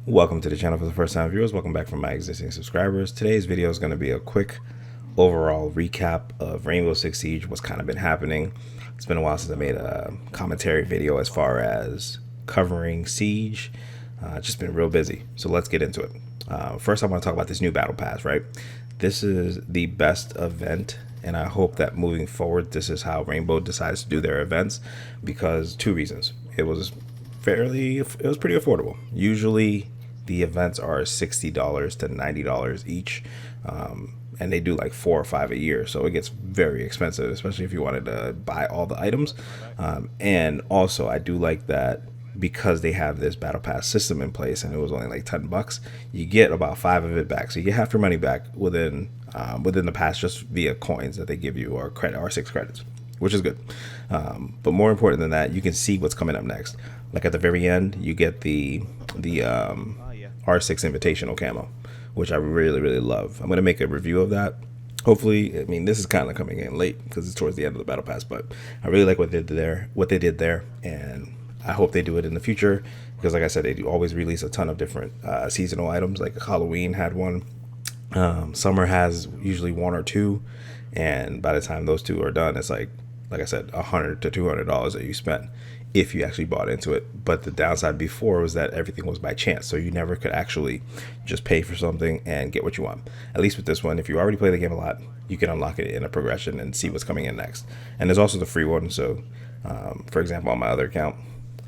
Welcome to the channel for the first time viewers. Welcome back from my existing subscribers. Today's video is going to be a quick overall recap of Rainbow Six Siege, what's kind of been happening. It's been a while since I made a commentary video as far as covering Siege. Just been real busy, so let's get into it. First, I want to talk about this new battle pass, right? This is the best event, and I hope that moving forward, this is how Rainbow decides to do their events, because two reasons. It was pretty affordable. Usually the events are $60 to $90 each, and they do like 4 or 5 a year, so it gets very expensive, especially if you wanted to buy all the items. And also I do like that because they have this battle pass system in place, and it was only like $10, you get about 5 of it back, so you get half your money back within the pass, just via coins that they give you, or credit, or 6 credits, which is good. But more important than that, you can see what's coming up next. Like at the very end, you get the R6 Invitational camo, which I really love. I'm gonna make a review of that. Hopefully, I mean, this is kind of coming in late because it's towards the end of the battle pass, but I really like what they did there, and I hope they do it in the future, because like I said, they do always release a ton of different seasonal items. Like Halloween had one, summer has usually one or two, and by the time those two are done, it's like I said, $100 to $200 that you spent if you actually bought into it. But the downside before was that everything was by chance, so you never could actually just pay for something and get what you want. At least with this one, if you already play the game a lot, you can unlock it in a progression and see what's coming in next. And there's also the free one. So for example, on my other account,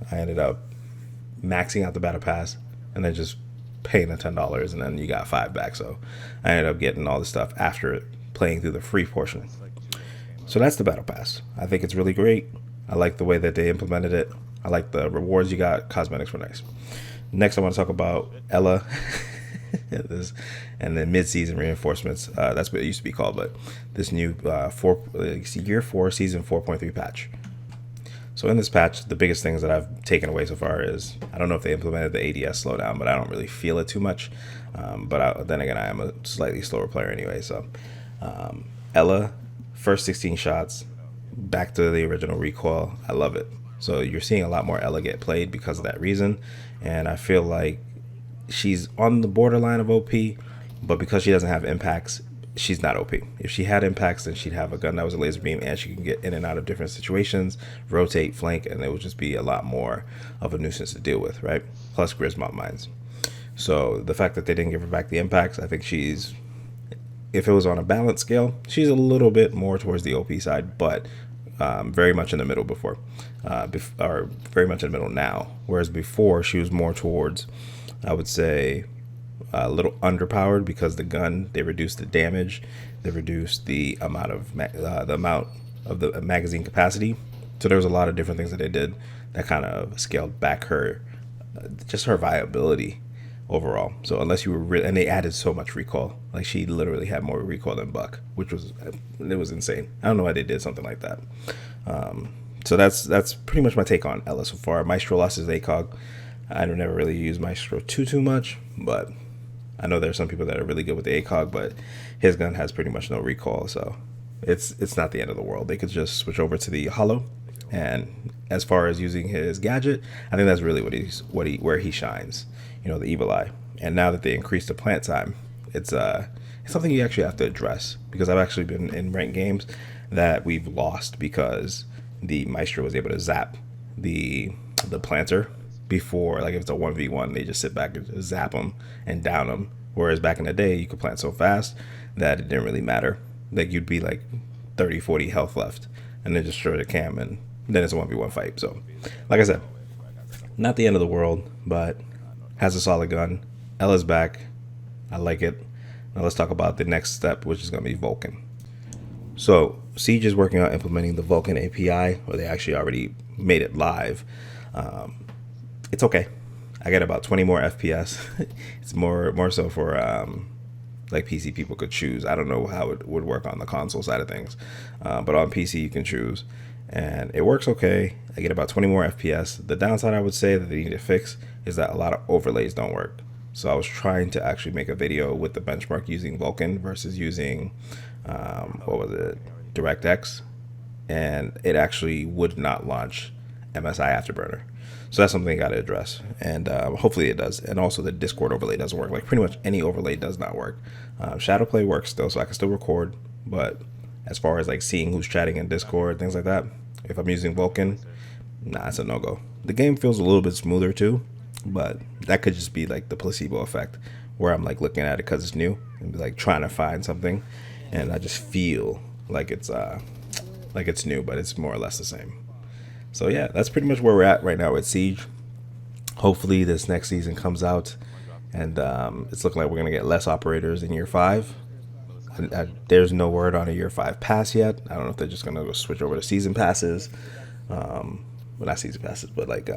I ended up maxing out the battle pass and then just paying the $10, and then you got 5 back. So I ended up getting all the stuff after playing through the free portion. So that's the battle pass. I think it's really great. I like the way that they implemented it. I like the rewards you got. Cosmetics were nice. Next, I want to talk about Ella and the mid-season reinforcements. That's what it used to be called, but this new year 4 season 4.3 patch. So in this patch, the biggest things that I've taken away so far is, I don't know if they implemented the ADS slowdown, but I don't really feel it too much. Then again, I am a slightly slower player anyway. So Ella, first 16 shots, back to the original recoil. I love it. So you're seeing a lot more Ella get played because of that reason, and I feel like she's on the borderline of OP, but because she doesn't have impacts, she's not OP. If she had impacts, then she'd have a gun that was a laser beam, and she can get in and out of different situations, rotate, flank, and it would just be a lot more of a nuisance to deal with, right? Plus Grismont mines. So the fact that they didn't give her back the impacts, I think she's, if it was on a balance scale, she's a little bit more towards the OP side, but very much in the middle before, or very much in the middle now. Whereas before, she was more towards, I would say, a little underpowered, because the gun, they reduced the damage, they reduced the amount of the magazine capacity. So there was a lot of different things that they did that kind of scaled back her, just her viability overall. So unless you were really, and they added so much recoil, like she literally had more recoil than Buck, which was, it was insane. I don't know why they did something like that. So that's pretty much my take on Ella so far. Maestro lost his ACOG. I never really used Maestro too much, but I know there's some people that are really good with the ACOG, but his gun has pretty much no recoil, so it's not the end of the world. They could just switch over to the hollow. And as far as using his gadget, I think that's really where he shines. You know, the evil eye. And now that they increased the plant time, it's something you actually have to address, because I've actually been in ranked games that we've lost because the Maestro was able to zap the planter before. Like if it's a 1v1, they just sit back and just zap them and down them. Whereas back in the day, you could plant so fast that it didn't really matter. Like you'd be like 30, 40 health left, and then just destroy the cam, and then it's a 1v1 fight. So like I said, not the end of the world, but has a solid gun. Ella's back. I like it. Now let's talk about the next step, which is going to be Vulcan. So Siege is working on implementing the Vulcan API, or they actually already made it live. It's okay. I get about 20 more FPS. It's more so for like PC people could choose. I don't know how it would work on the console side of things, but on PC you can choose, and it works okay. I get about 20 more FPS. The downside I would say that they need to fix is that a lot of overlays don't work. So I was trying to actually make a video with the benchmark using Vulcan versus using what was it, DirectX, and it actually would not launch MSI Afterburner. So that's something they got to address, and hopefully it does. And also the Discord overlay doesn't work. Like pretty much any overlay does not work. Shadow play works still, so I can still record. But as far as like seeing who's chatting in Discord, things like that, if I'm using Vulkan, nah, it's a no go. The game feels a little bit smoother too, but that could just be like the placebo effect, where I'm like looking at it because it's new and be like trying to find something, and I just feel like it's new, but it's more or less the same. So yeah, that's pretty much where we're at right now with Siege. Hopefully this next season comes out, and it's looking like we're gonna get less operators in year 5. There's no word on a year 5 pass yet. I don't know if they're just gonna go switch over to season passes, well, not season passes, but like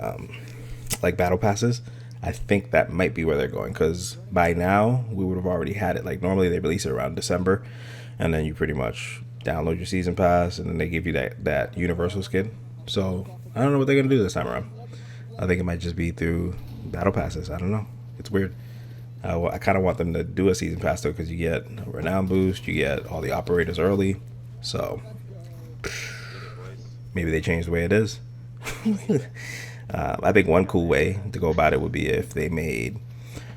battle passes. I think that might be where they're going, because by now we would have already had it. Like normally they release it around December, and then you pretty much download your season pass, and then they give you that universal skin. So I don't know what they're gonna do this time around. I think it might just be through battle passes. I don't know. It's weird. I kind of want them to do a season pass though, because you get a renown boost, you get all the operators early. So maybe they change the way it is. I think one cool way to go about it would be if they made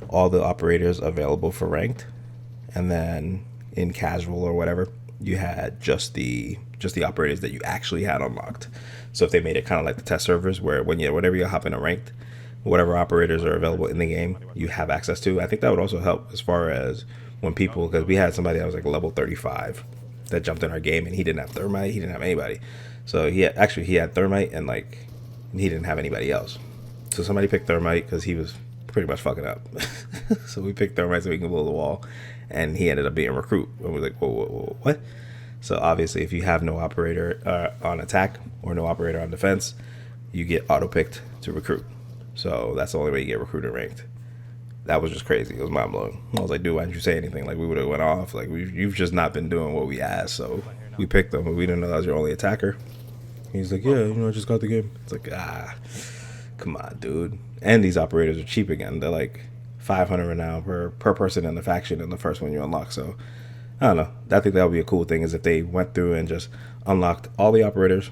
all the operators available for ranked, and then in casual or whatever, you had just the operators that you actually had unlocked. So if they made it kind of like the test servers, where whenever you hop in a ranked, whatever operators are available in the game, you have access to. I think that would also help as far as when people, because we had somebody that was like level 35 that jumped in our game, and he didn't have thermite, he didn't have anybody. So he had thermite, and like he didn't have anybody else. So somebody picked thermite because he was pretty much fucking up. So we picked thermite so we can blow the wall, and he ended up being recruit. And we're like, whoa, what? So obviously, if you have no operator on attack or no operator on defense, you get auto picked to recruit. So that's the only way you get recruited ranked. That was just crazy. It was mind blowing. I was like, dude, why didn't you say anything? Like we would have went off. Like you've just not been doing what we asked. So we picked him, but we didn't know that was your only attacker. He's like, yeah, I just got the game. It's like, come on, dude. And these operators are cheap again. They're like 500 renown per person in the faction in the first one you unlock. So I don't know. I think that would be a cool thing, is if they went through and just unlocked all the operators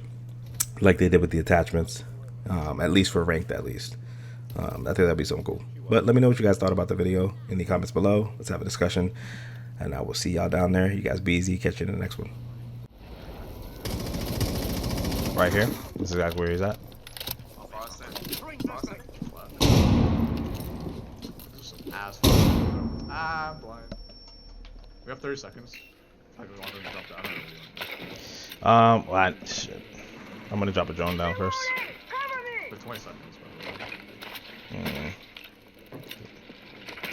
like they did with the attachments, at least for ranked at least. I think that'd be something cool. But let me know what you guys thought about the video in the comments below. Let's have a discussion, and I will see y'all down there. You guys be easy. Catch you in the next one. Right here. This is exactly where he's at. I'm blind. We have 30 seconds. I want them to drop down. Shit. I'm gonna drop a drone down first. For 20 seconds.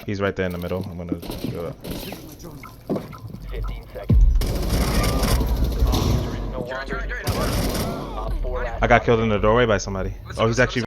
He's right there in the middle. I'm gonna go up. 15 seconds. No longer. I got killed in the doorway by somebody. Oh, he's actually